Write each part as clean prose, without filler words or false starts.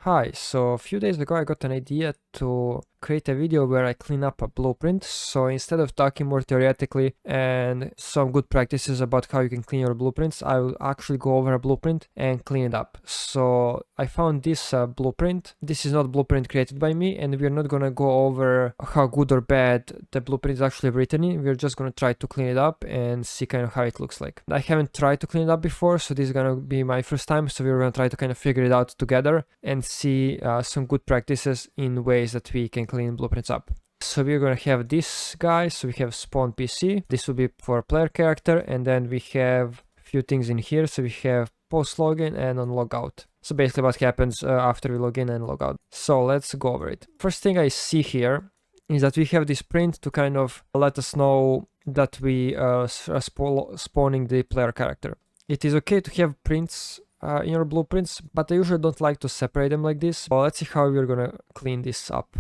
Hi, so a few days ago I got an idea to create a video where I clean up a blueprint. So instead of talking more theoretically and some good practices about how you can clean your blueprints, I will actually go over a blueprint and clean it up. So I found this blueprint. This is not a blueprint created by me, and we're not gonna go over how good or bad the blueprint is actually written in. We're just gonna try to clean it up and see kind of how it looks like. I haven't tried to clean it up before, so this is gonna be my first time. So we're gonna try to kind of figure it out together and see some good practices in ways that we can clean blueprints up. So we're gonna have this guy. So we have spawn PC. This will be for player character, and then we have a few things in here. So we have post login and on logout. So basically what happens after we log in and log out. So let's go over it. First thing I see here is that we have this print to kind of let us know that we are spawning the player character. It is okay to have prints in your blueprints, but I usually don't like to separate them like this. So let's see how we're gonna clean this up.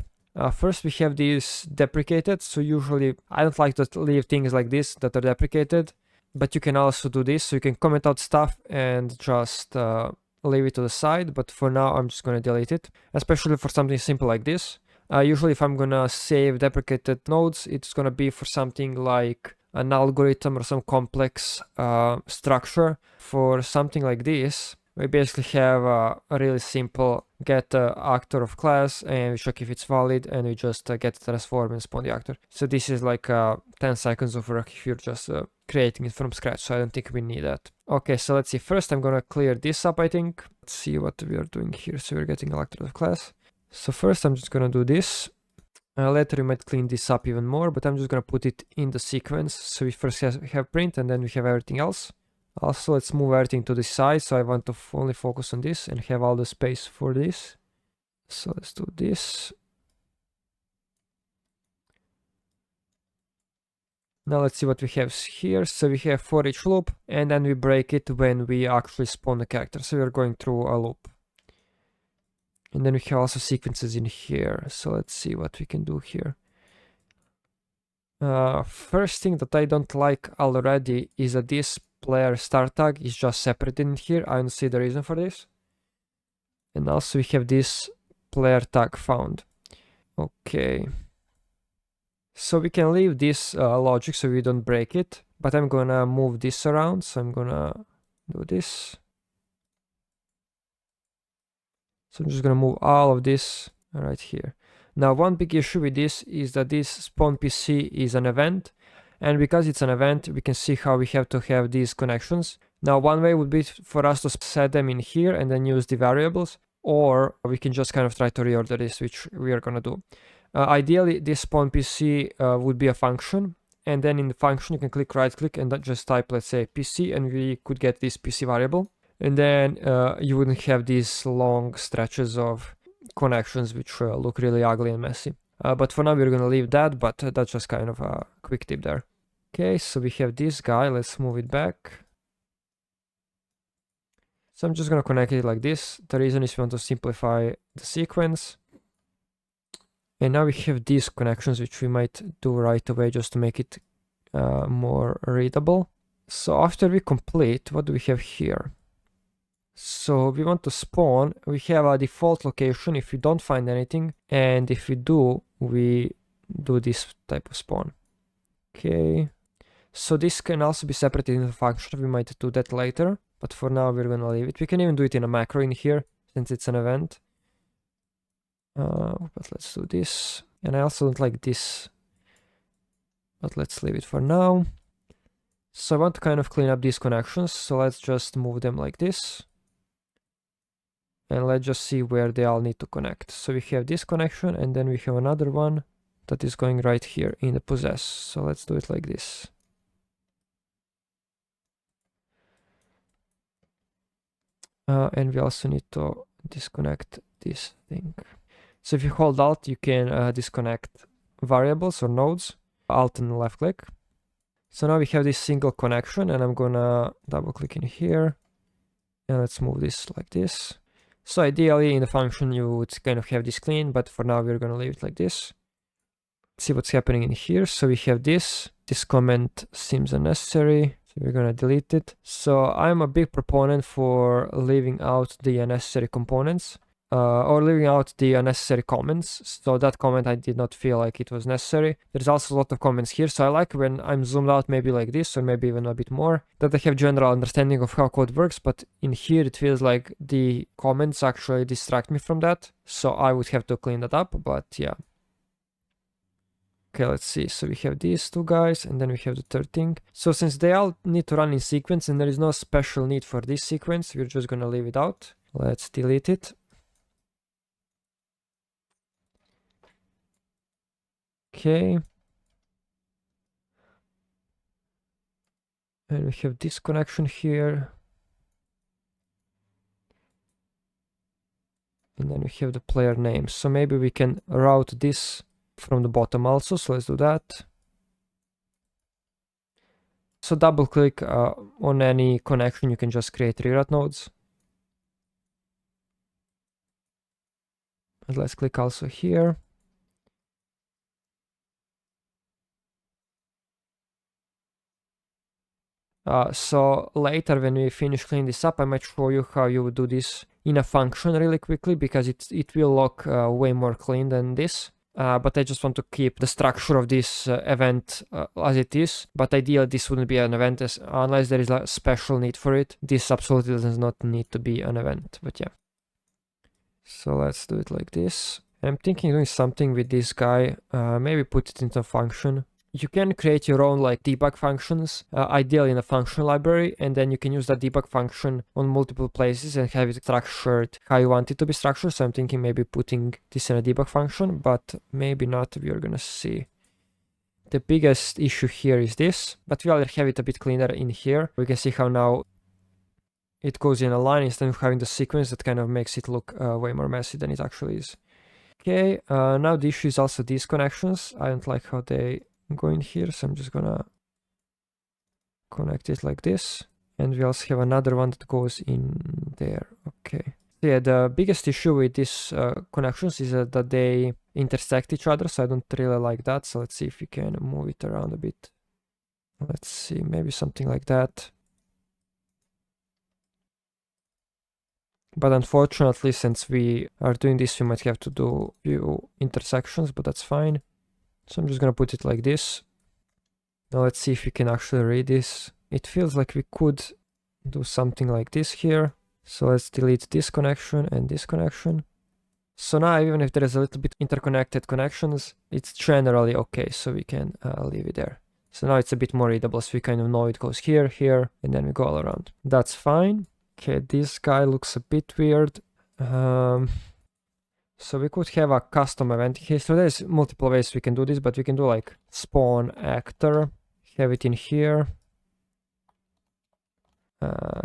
First we have these deprecated, so usually I don't like to leave things like this that are deprecated, but you can also do this, so you can comment out stuff and just leave it to the side, but for now I'm just gonna delete it, especially for something simple like this. Usually if I'm gonna save deprecated nodes, it's gonna be for something like an algorithm or some complex structure. For something like this, we basically have a really simple get actor of class, and we check if it's valid, and we just get transform and spawn the actor. So this is like 10 seconds of work if you're just creating it from scratch, so I don't think we need that. Okay, so let's see. First I'm gonna clear this up, I think. Let's see what we are doing here. So we're getting actor of class. So first I'm just gonna do this. Later we might clean this up even more, but I'm just gonna put it in the sequence. So we first have print, and then we have everything else. Also, let's move everything to the side, so I want to only focus on this and have all the space for this. So let's do this. Now let's see what we have here. So we have for each loop, and then we break it when we actually spawn the character. So we're going through a loop. And then we have also sequences in here. So let's see what we can do here. First thing that I don't like already is that this player start tag is just separated in here. I don't see the reason for this. And also we have this player tag found. Okay. So we can leave this logic so we don't break it, but I'm gonna move this around. So I'm gonna do this. So I'm just gonna move all of this right here. Now, one big issue with this is that this spawn PC is an event, and because it's an event, we can see how we have to have these connections. Now, one way would be for us to set them in here and then use the variables, or we can just kind of try to reorder this, which we are gonna do. Ideally, this spawn PC would be a function, and then in the function you can click right click and just type, let's say, PC, and we could get this PC variable. And then you wouldn't have these long stretches of connections which look really ugly and messy. But for now we're gonna leave that, but that's just kind of a quick tip there. Okay, so we have this guy. Let's move it back. So I'm just gonna connect it like this. The reason is we want to simplify the sequence. And now we have these connections which we might do right away just to make it more readable. So after we complete, what do we have here? So we want to spawn, we have a default location if we don't find anything, and if we do, we do this type of spawn. Okay, so this can also be separated into a function. We might do that later, but for now we're gonna leave it. We can even do it in a macro in here since it's an event. But let's do this. And I also don't like this, but let's leave it for now. So I want to kind of clean up these connections, so let's just move them like this. And let's just see where they all need to connect. So we have this connection, and then we have another one that is going right here in the possess. So let's do it like this. And we also need to disconnect this thing. So if you hold Alt, you can disconnect variables or nodes. Alt and left click. So now we have this single connection, and I'm gonna double click in here. And let's move this like this. So ideally in the function you would kind of have this clean, but for now we're gonna leave it like this. Let's see what's happening in here. So we have this comment seems unnecessary, so we're gonna delete it. So I'm a big proponent for leaving out the unnecessary components. or leaving out the unnecessary comments. So that comment I did not feel like it was necessary. There's also a lot of comments here, so I like when I'm zoomed out maybe like this, or maybe even a bit more, that I have general understanding of how code works, but in here it feels like the comments actually distract me from that, so I would have to clean that up, but yeah. Okay, let's see. So we have these two guys, and then we have the third thing. So since they all need to run in sequence and there is no special need for this sequence, we're just gonna leave it out. Let's delete it. Okay. And we have this connection here. And then we have the player name. So maybe we can route this from the bottom also. So let's do that. So double click on any connection. You can just create reroute nodes. And let's click also here. So later when we finish cleaning this up, I might show you how you would do this in a function really quickly, because it will look way more clean than this. But I just want to keep the structure of this event as it is. But ideally this wouldn't be an event unless there is a special need for it. This absolutely does not need to be an event, but yeah. So let's do it like this. I'm thinking doing something with this guy, maybe put it into a function. You can create your own like debug functions, ideally in a function library, and then you can use that debug function on multiple places and have it structured how you want it to be structured. So I'm thinking maybe putting this in a debug function, but maybe not. We are gonna see. The biggest issue here is this, but we already have it a bit cleaner in here. We can see how now it goes in a line instead of having the sequence that kind of makes it look way more messy than it actually is. Okay, now the issue is also these connections. I don't like how they go in here, so I'm just gonna connect it like this, and we also have another one that goes in there. Okay, so yeah, the biggest issue with these connections is that they intersect each other, so I don't really like that. So let's see if we can move it around a bit. Let's see, maybe something like that. But unfortunately, since we are doing this, we might have to do a few intersections, but that's fine. So I'm just gonna put it like this. Now let's see if we can actually read this. It feels like we could do something like this here. So let's delete this connection and this connection. So now even if there is a little bit interconnected connections, it's generally okay, so we can leave it there. So now it's a bit more readable, so we kind of know it goes here, here, and then we go all around. That's fine. Okay, this guy looks a bit weird. So we could have a custom event here. So there's multiple ways we can do this, but we can do like spawn actor, have it in here.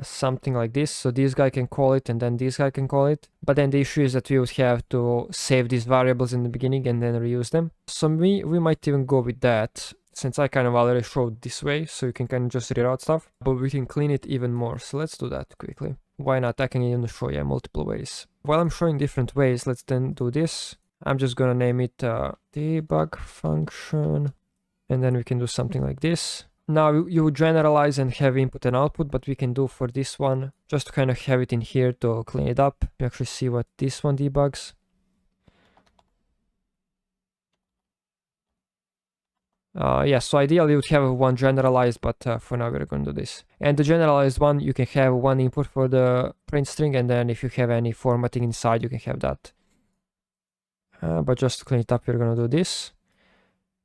Something like this. So this guy can call it and then this guy can call it. But then the issue is that we would have to save these variables in the beginning and then reuse them. So we might even go with that, since I kind of already showed this way, so you can kind of just reroute stuff, but we can clean it even more. So let's do that quickly. Why not? I can even show you multiple ways. While I'm showing different ways, let's then do this. I'm just gonna name it debug function, and then we can do something like this. Now you would generalize and have input and output, but we can do for this one, just to kind of have it in here to clean it up. You actually see what this one debugs. Yeah, so ideally you would have one generalized, but for now we're going to do this. And the generalized one, you can have one input for the print string, and then if you have any formatting inside, you can have that. But just to clean it up, we're going to do this.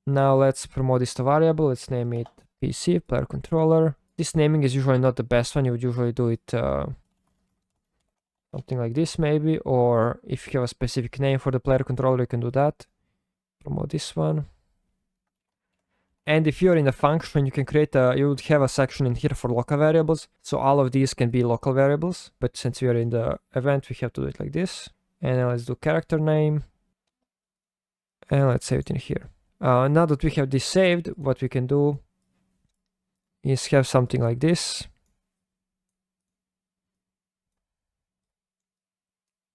Now let's promote this to variable. Let's name it PC, player controller. This naming is usually not the best one. You would usually do it something like this maybe, or if you have a specific name for the player controller, you can do that. Promote this one. And if you're in a function, you can create you would have a section in here for local variables. So all of these can be local variables, but since we are in the event, we have to do it like this. And then let's do character name. And let's save it in here. Now that we have this saved, what we can do is have something like this.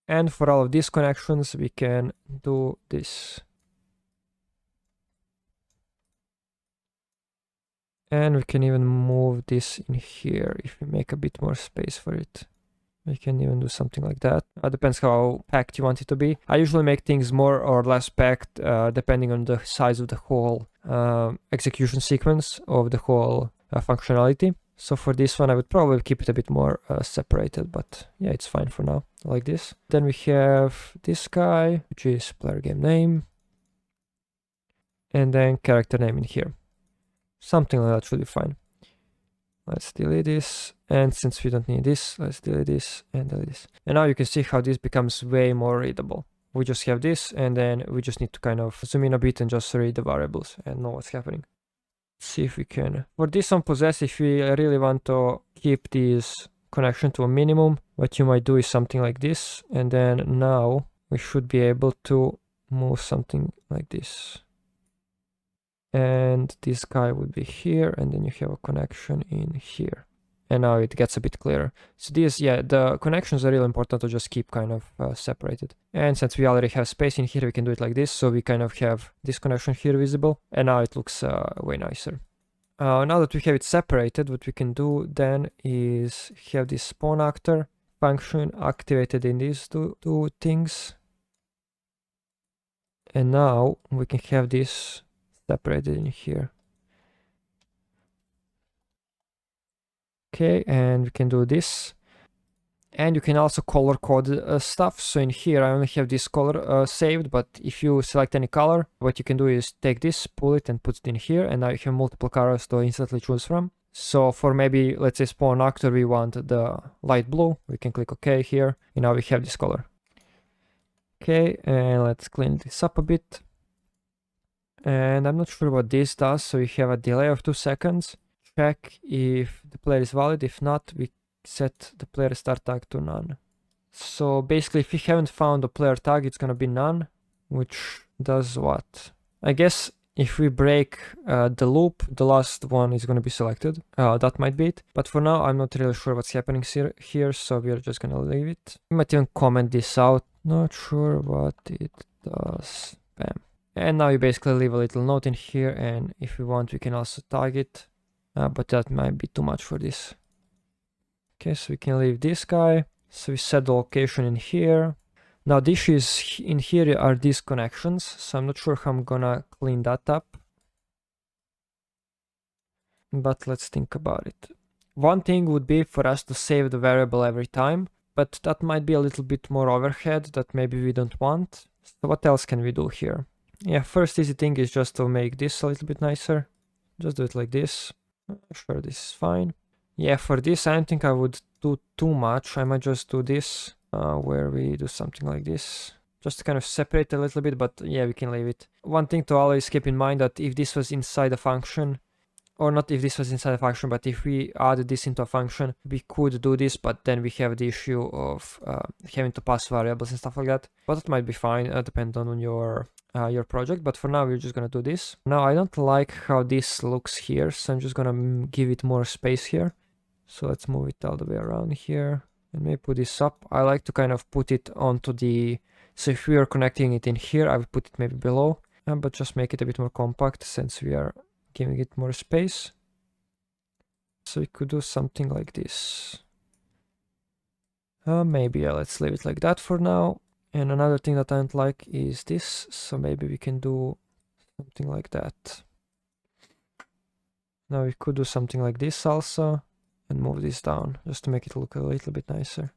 And for all of these connections, we can do this. And we can even move this in here if we make a bit more space for it. We can even do something like that. Depends how packed you want it to be. I usually make things more or less packed depending on the size of the whole execution sequence of the whole functionality. So for this one, I would probably keep it a bit more separated, but yeah, it's fine for now, like this. Then we have this guy, which is player game name, and then character name in here. Something like that should be fine. Let's delete this, and since we don't need this, let's delete this and delete this. And now you can see how this becomes way more readable. We just have this, and then we just need to kind of zoom in a bit and just read the variables and know what's happening. See if we can. For this on possess, if we really want to keep this connection to a minimum, what you might do is something like this, and then now we should be able to move something like this. And this guy would be here, and then you have a connection in here. And now it gets a bit clearer. So these, yeah, the connections are really important to just keep kind of separated. And since we already have space in here, we can do it like this. So we kind of have this connection here visible, and now it looks way nicer. Now that we have it separated, what we can do then is have this spawn actor function activated in these two things. And now we can have this separated in here. Okay, and we can do this. And you can also color code stuff. So in here, I only have this color saved, but if you select any color, what you can do is take this, pull it and put it in here. And now you have multiple colors to instantly choose from. So for maybe, let's say spawn actor, we want the light blue. We can click OK here. And now we have this color. Okay, and let's clean this up a bit. And I'm not sure what this does. So you have a delay of 2 seconds. Check if the player is valid. If not, we set the player start tag to none. So basically, if we haven't found the player tag, it's gonna be none, which does what? I guess if we break the loop, the last one is gonna be selected. That might be it. But for now, I'm not really sure what's happening here, so we're just gonna leave it. We might even comment this out. Not sure what it does. Bam. And now you basically leave a little note in here, and if we want, we can also tag it. But that might be too much for this. Okay, so we can leave this guy. So we set the location in here. Now this is in here are these connections. So I'm not sure how I'm gonna clean that up. But let's think about it. One thing would be for us to save the variable every time, but that might be a little bit more overhead that maybe we don't want. So what else can we do here? Yeah, first easy thing is just to make this a little bit nicer. Just do it like this. Sure, this is fine. Yeah, for this, I don't think I would do too much. I might just do this, where we do something like this. Just to kind of separate a little bit, but yeah, we can leave it. One thing to always keep in mind that if this was inside a function, or not if this was inside a function, but if we added this into a function, we could do this, but then we have the issue of having to pass variables and stuff like that. But that might be fine, depending on your project. But for now, we're just gonna do this. Now, I don't like how this looks here, so I'm just gonna give it more space here. So let's move it all the way around here and maybe put this up. I like to kind of put it onto the, so if we are connecting it in here, I would put it maybe below, but just make it a bit more compact since we are giving it more space. So we could do something like this. Maybe let's leave it like that for now. And another thing that I don't like is this. So maybe we can do something like that. Now we could do something like this also and move this down just to make it look a little bit nicer.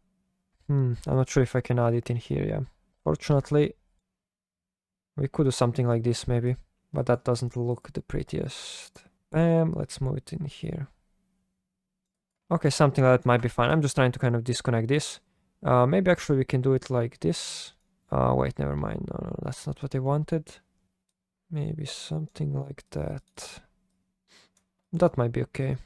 I'm not sure if I can add it in here, yeah. Fortunately, we could do something like this maybe, but that doesn't look the prettiest. Bam, let's move it in here. Okay, something like that might be fine. I'm just trying to kind of disconnect this. Maybe actually we can do it like this. Wait, never mind. No, that's not what I wanted. Maybe something like that. That might be okay.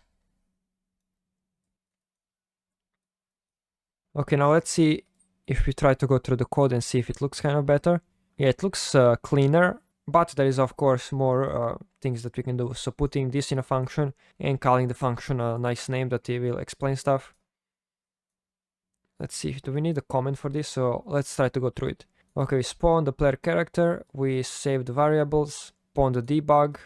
Okay, now let's see if we try to go through the code and see if it looks kind of better. Yeah, it looks cleaner, but there is of course more things that we can do. So putting this in a function and calling the function a nice name that it will explain stuff. Let's see, do we need a comment for this? So let's try to go through it. Okay, we spawn the player character, we save the variables, spawn the debug,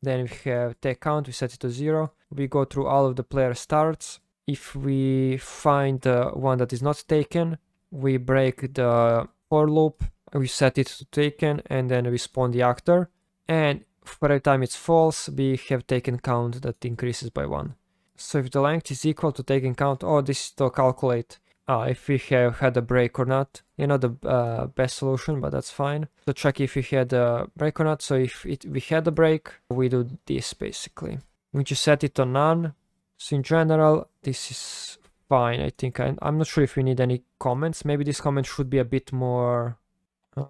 then we have take count, we set it to 0. We go through all of the player starts, if we find the one that is not taken, we break the for loop, we set it to taken, and then we spawn the actor. And for every time it's false, we have taken count that increases by 1. So if the length is equal to taken count, oh, this is to calculate if we have had a break or not. You know, the best solution, but that's fine. So check if we had a break or not. So if we had a break, we do this basically. We just set it to none. So in general, this is fine. I think I'm not sure if we need any comments. Maybe this comment should be a bit more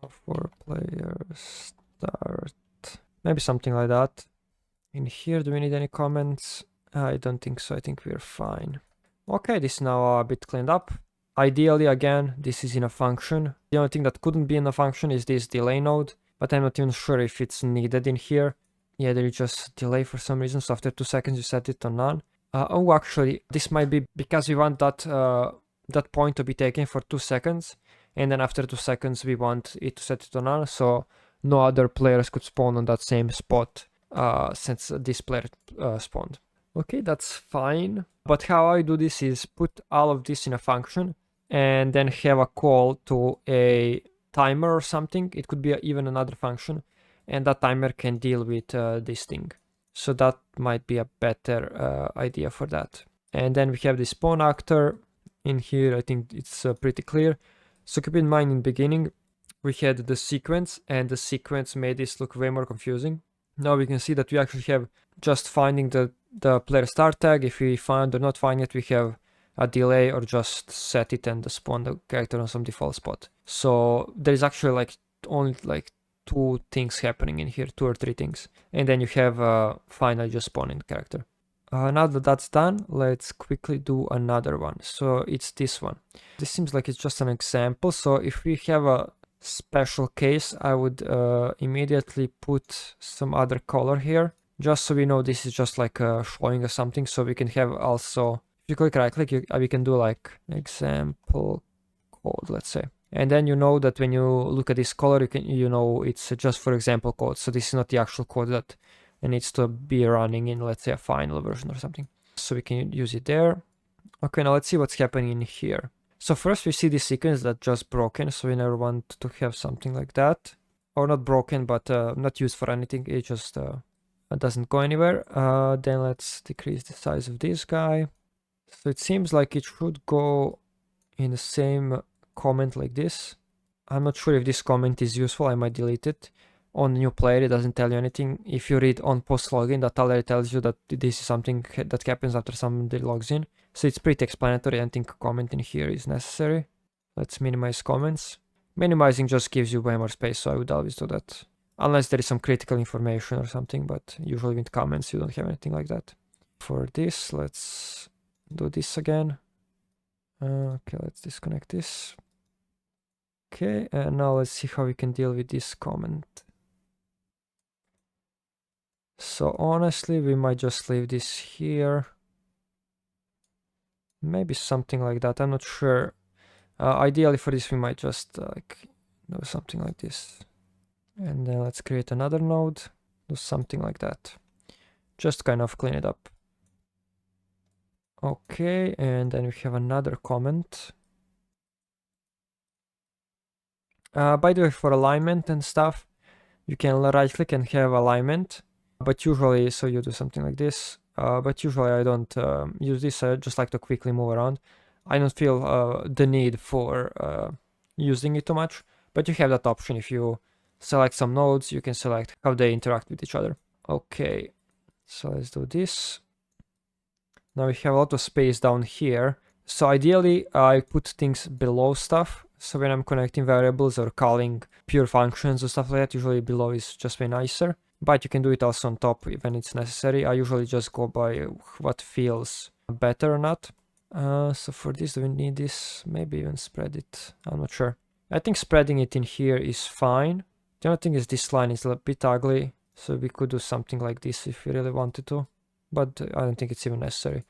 for players start. Maybe something like that. In here, do we need any comments? I don't think so. I think we're fine. Okay, this is now a bit cleaned up. Ideally, again, this is in a function. The only thing that couldn't be in a function is this delay node, but I'm not even sure if it's needed in here. Yeah, there is just delay for some reason. So after 2 seconds, you set it to none. Oh, actually, this might be because we want that point to be taken for 2 seconds. And then after 2 seconds, we want it to set it to none. So no other players could spawn on that same spot since this player spawned. Okay, that's fine. But how I do this is put all of this in a function and then have a call to a timer or something. It could be even another function, and that timer can deal with this thing. So that might be a better idea for that. And then we have the spawn actor in here. I think it's pretty clear. So keep in mind in the beginning, we had the sequence, and the sequence made this look way more confusing. Now we can see that we actually have just finding the player start tag. If we find or not find it, we have a delay or just set it and spawn the character on some default spot. So there is actually like only like 2 things happening in here, 2 or 3 things. And then you have finally just spawning the character. Now that that's done, let's quickly do another one. So it's this one. This seems like it's just an example. So if we have a special case, I would immediately put some other color here, just so we know this is just like showing us something. So we can have also, if you click right click, we can do like example code, let's say. And then you know that when you look at this color, you know it's just for example code. So this is not the actual code that needs to be running in, let's say, a final version or something. So we can use it there. Okay, now let's see what's happening in here. So first we see this sequence that just broken, so we never want to have something like that. Or not broken, but not used for anything, it just doesn't go anywhere. Then let's decrease the size of this guy. So it seems like it should go in the same comment like this. I'm not sure if this comment is useful, I might delete it. On new player, it doesn't tell you anything. If you read on post login, that already tells you that this is something that happens after somebody logs in. So it's pretty explanatory. I think a comment in here is necessary. Let's minimize comments. Minimizing just gives you way more space, so I would always do that. Unless there is some critical information or something, but usually with comments you don't have anything like that. For this, let's do this again. Okay, let's disconnect this. Okay, and now let's see how we can deal with this comment. So honestly, we might just leave this here. Maybe something like that, I'm not sure. Ideally for this, we might just like do something like this. And then let's create another node, do something like that. Just kind of clean it up. Okay, and then we have another comment. By the way, for alignment and stuff, you can right click and have alignment. But usually, so you do something like this. But usually I don't use this, I just like to quickly move around. I don't feel the need for using it too much, but you have that option. If you select some nodes, you can select how they interact with each other. Okay, so let's do this. Now we have a lot of space down here. So ideally, I put things below stuff. So when I'm connecting variables or calling pure functions or stuff like that, usually below is just way nicer. But you can do it also on top when it's necessary. I usually just go by what feels better or not. So for this, do we need this? Maybe even spread it. I'm not sure. I think spreading it in here is fine. The only thing is this line is a bit ugly. So we could do something like this if we really wanted to. But I don't think it's even necessary.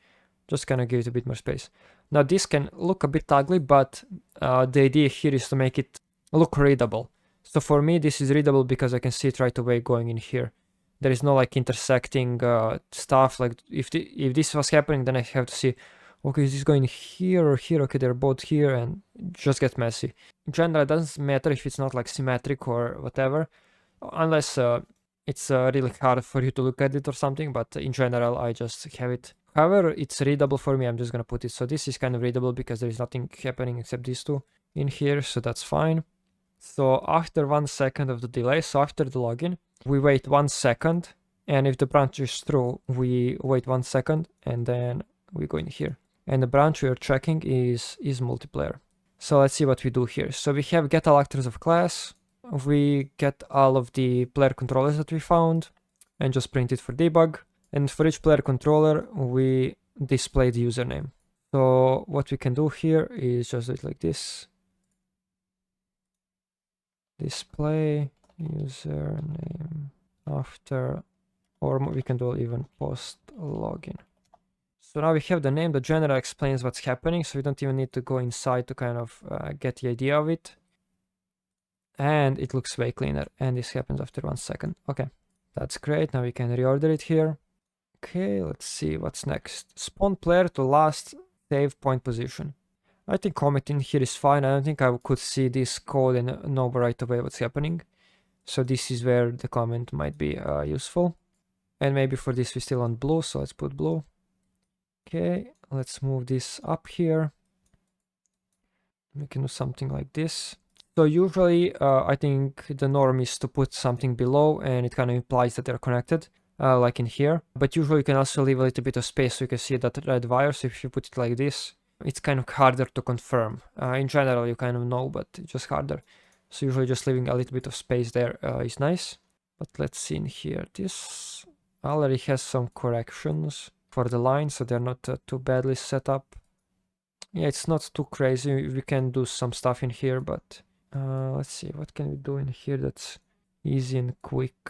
Just kind of give it a bit more space. Now this can look a bit ugly, but the idea here is to make it look readable. So for me, this is readable because I can see it right away going in here. There is no like intersecting stuff. Like if this was happening, then I have to see Okay, is this going here or here? Okay, they're both here, and it just gets messy. In general, it doesn't matter if it's not like symmetric or whatever, unless it's really hard for you to look at it or something, but in general, I just have it. However, it's readable for me. I'm just gonna put it. So this is kind of readable because there is nothing happening except these two in here, so that's fine. So after 1 second of the delay, so after the login, we wait 1 second, and if the branch is true, we wait 1 second, and then we go in here. And the branch we are checking is multiplayer. So let's see what we do here. So we have get all actors of class. We get all of the player controllers that we found and just print it for debug. And for each player controller, we display the username. So what we can do here is just do it like this. Display username after, or we can do even post login. So now we have the name. The general explains what's happening, so we don't even need to go inside to kind of get the idea of it. And it looks way cleaner, and this happens after 1 second. Okay, that's great. Now we can reorder it here. Okay, let's see what's next. Spawn player to last save point position. I think commenting here is fine. I don't think I could see this code and know right away what's happening. So this is where the comment might be useful. And maybe for this we still want blue, so let's put blue. Okay, let's move this up here. We can do something like this. So usually I think the norm is to put something below, and it kind of implies that they're connected, like in here. But usually you can also leave a little bit of space so you can see that red wire. So if you put it like this, it's kind of harder to confirm. In general, you kind of know, but it's just harder. So usually just leaving a little bit of space there is nice. But let's see in here. This already has some corrections for the line, so they're not too badly set up. Yeah, it's not too crazy. We can do some stuff in here, but let's see, what can we do in here that's easy and quick?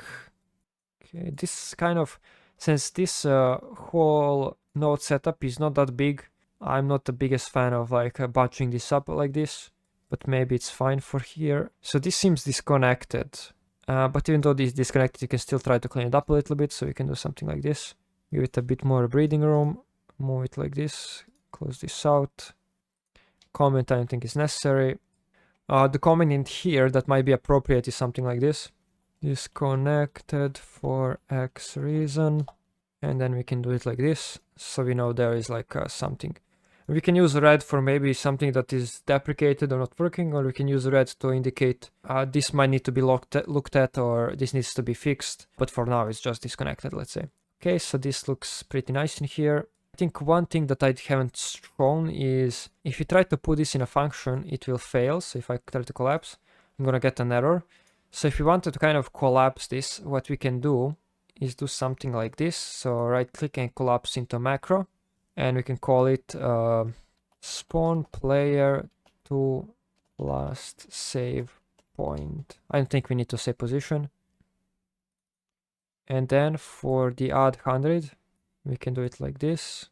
Okay, this kind of, since this whole node setup is not that big, I'm not the biggest fan of like bunching this up like this, but maybe it's fine for here. So this seems disconnected, but even though this is disconnected, you can still try to clean it up a little bit. So you can do something like this, give it a bit more breathing room, move it like this, close this out. Comment I don't think is necessary. The comment in here that might be appropriate is something like this. Disconnected for X reason. And then we can do it like this. So we know there is like something. We can use red for maybe something that is deprecated or not working, or we can use red to indicate this might need to be looked at, or this needs to be fixed. But for now it's just disconnected, let's say. Okay, so this looks pretty nice in here. I think one thing that I haven't shown is if you try to put this in a function, it will fail. So if I try to collapse, I'm gonna get an error. So if you wanted to kind of collapse this, what we can do is do something like this. So right click and collapse into macro, and we can call it spawn player to last save point. I don't think we need to say position. And then for the add 100, we can do it like this.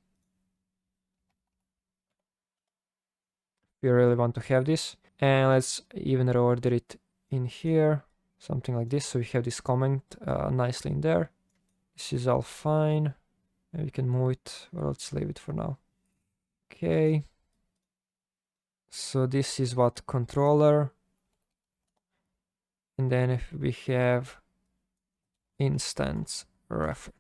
We really want to have this. And let's even reorder it in here. Something like this. So we have this comment nicely in there. This is all fine. And we can move it, or let's leave it for now. Okay. So this is what controller. And then if we have instance reference.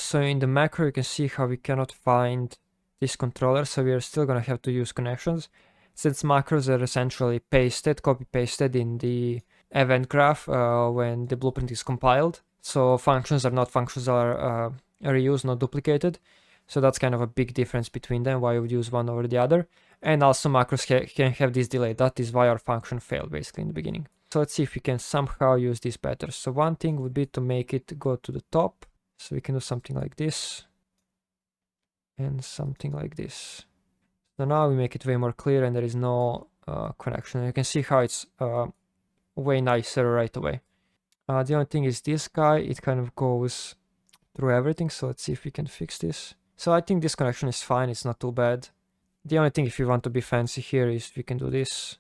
So in the macro, you can see how we cannot find this controller. So we are still going to have to use connections, since macros are essentially pasted, copy-pasted in the event graph when the blueprint is compiled. So functions are not functions, are reused, not duplicated. So that's kind of a big difference between them, why you would use one over the other. And also macros can have this delay. That is why our function failed basically in the beginning. So let's see if we can somehow use this better. So one thing would be to make it go to the top. So we can do something like this. And something like this. So now we make it way more clear and there is no connection. You can see how it's way nicer right away. The only thing is this guy, it kind of goes through everything. So let's see if we can fix this. So I think this connection is fine. It's not too bad. The only thing if you want to be fancy here is we can do this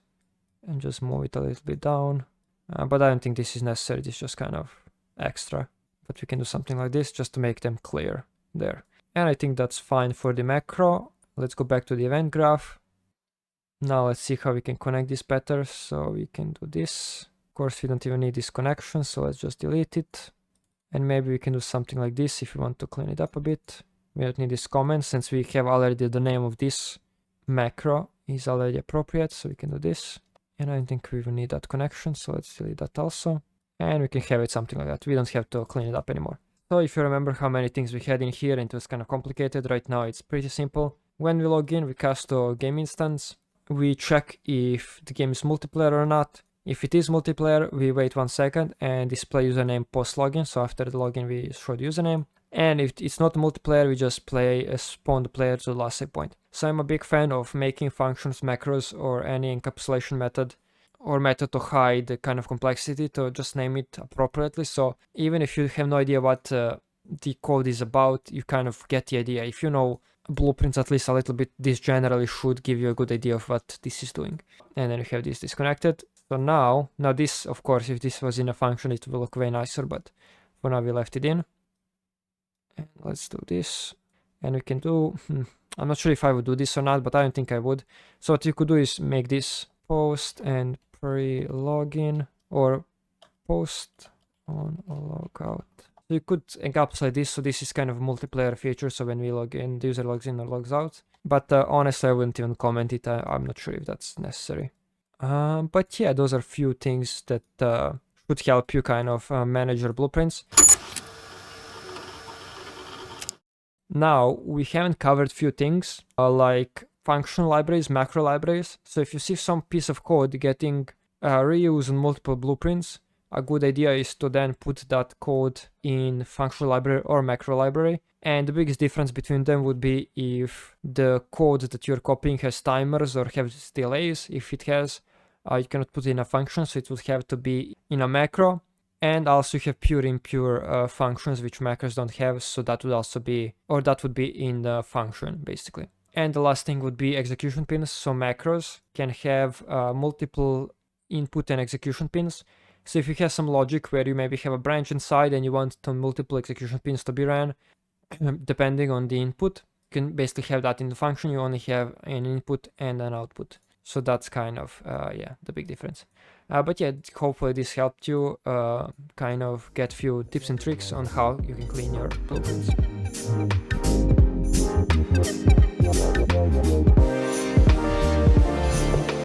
and just move it a little bit down. But I don't think this is necessary. This is just kind of extra. But we can do something like this just to make them clear there. And I think that's fine for the macro. Let's go back to the event graph. Now let's see how we can connect this better. So we can do this. Of course, we don't even need this connection, so let's just delete it. And maybe we can do something like this if we want to clean it up a bit. We don't need this comment since we have already the name of this macro is already appropriate, so we can do this. And I don't think we will need that connection, so let's delete that also. And we can have it something like that. We don't have to clean it up anymore. So if you remember how many things we had in here, and it was kind of complicated, right now it's pretty simple. When we log in, we cast to a game instance. We check if the game is multiplayer or not. If it is multiplayer, we wait 1 second and display username post login. So after the login, we show the username. And if it's not multiplayer, we just spawn the player to the last save point. So I'm a big fan of making functions, macros, or any encapsulation method or method to hide the kind of complexity, to just name it appropriately. So even if you have no idea what the code is about, you kind of get the idea. If you know blueprints at least a little bit, this generally should give you a good idea of what this is doing. And then you have this disconnected. So now this, of course, if this was in a function, it will look way nicer, but for now we left it in. And let's do this. And we can do, I'm not sure if I would do this or not, but I don't think I would. So what you could do is make this post and pre-login, or post on logout. So you could encapsulate this, so this is kind of a multiplayer feature, so when we log in, the user logs in or logs out. But honestly, I wouldn't even comment it. I'm not sure if that's necessary. But yeah, those are few things that should help you kind of manage your blueprints. Now, we haven't covered few things like function libraries, macro libraries. So if you see some piece of code getting reused in multiple blueprints, a good idea is to then put that code in function library or macro library. And the biggest difference between them would be if the code that you're copying has timers or has delays. If it has, you cannot put it in a function, so it would have to be in a macro. And also you have pure impure functions which macros don't have, so that would also be, or that would be in the function basically. And the last thing would be execution pins. So macros can have multiple input and execution pins. So if you have some logic where you maybe have a branch inside and you want multiple execution pins to be ran, depending on the input, you can basically have that in the function. You only have an input and an output. So that's kind of, yeah, the big difference. But yeah, hopefully this helped you kind of get few tips and tricks on how you can clean your blueprints.